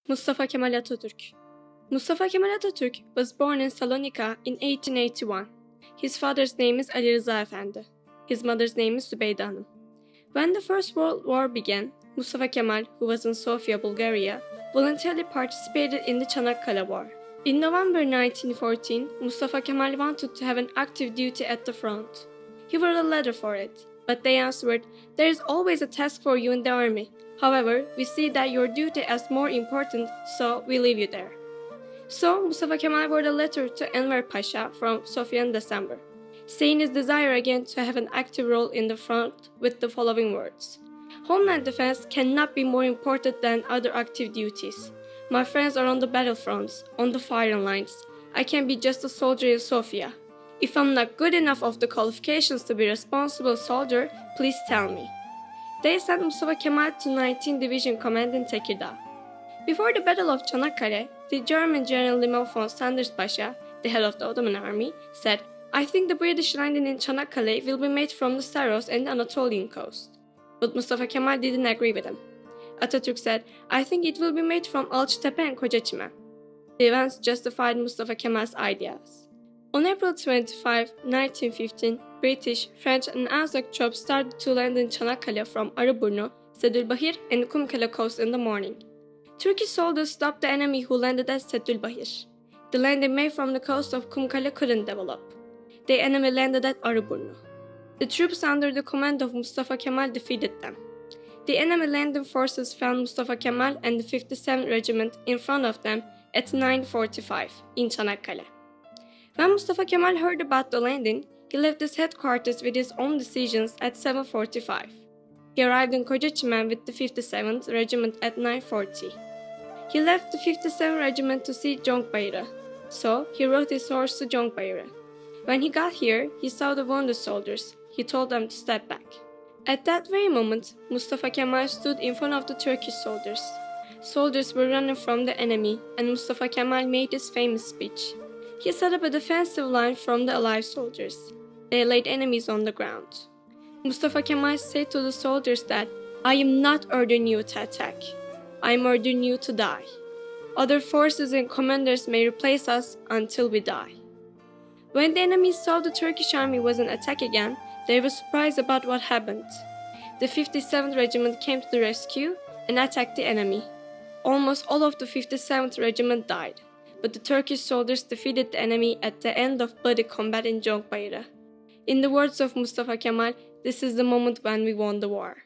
Mustafa Kemal Atatürk. Mustafa Kemal Atatürk was born in Salonika in 1881. His father's name is Ali Rıza Efendi. His mother's name is Zübeyde Hanım. When the First World War began, Mustafa Kemal, who was in Sofia, Bulgaria, voluntarily participated in the Çanakkale War. In November 1914, Mustafa Kemal wanted to have an active duty at the front. He wrote a letter for it, but they answered, "There is always a task for you in the army. However, we see that your duty is more important, so we leave you there." So, Mustafa Kemal wrote a letter to Enver Pasha from Sofia in December, saying his desire again to have an active role in the front with the following words: "Homeland defense cannot be more important than other active duties. My friends are on the battlefronts, on the firing lines. I can be just a soldier in Sofia. If I'm not good enough of the qualifications to be a responsible soldier, please tell me." They sent Mustafa Kemal to 19th Division Command in Tekirdağ. Before the Battle of Çanakkale, the German General Liman von Sanders Pasha, the head of the Ottoman army, said, "I think the British landing in Çanakkale will be made from the Saros and the Anatolian coast." But Mustafa Kemal didn't agree with him. Atatürk said, "I think it will be made from Alçıtepe and Kocaçimen." The events justified Mustafa Kemal's ideas. On April 25, 1915, British, French and Azak troops started to land in Çanakkale from Arıburnu, Sedülbahir and Kumkale coast in the morning. Turkish soldiers stopped the enemy who landed at Sedülbahir. The landing made from the coast of Kumkale couldn't develop. The enemy landed at Arıburnu. The troops under the command of Mustafa Kemal defeated them. The enemy landing forces found Mustafa Kemal and the 57th Regiment in front of them at 9:45 in Çanakkale. When Mustafa Kemal heard about the landing, he left his headquarters with his own decisions at 7:45. He arrived in Kocaçimen with the 57th Regiment at 9:40. He left the 57th Regiment to see Jonkbayırı, so he rode his horse to Jonkbayırı. When he got here, he saw the wounded soldiers. He told them to step back. At that very moment, Mustafa Kemal stood in front of the Turkish soldiers. Soldiers were running from the enemy, and Mustafa Kemal made his famous speech. He set up a defensive line from the Allied soldiers. They laid enemies on the ground. Mustafa Kemal said to the soldiers that, "I am not ordering you to attack. I am ordering you to die. Other forces and commanders may replace us until we die." When the enemy saw the Turkish army was in attack again, they were surprised about what happened. The 57th Regiment came to the rescue and attacked the enemy. Almost all of the 57th Regiment died, but the Turkish soldiers defeated the enemy at the end of bloody combat in Jonkbayırı. In the words of Mustafa Kemal, this is the moment when we won the war.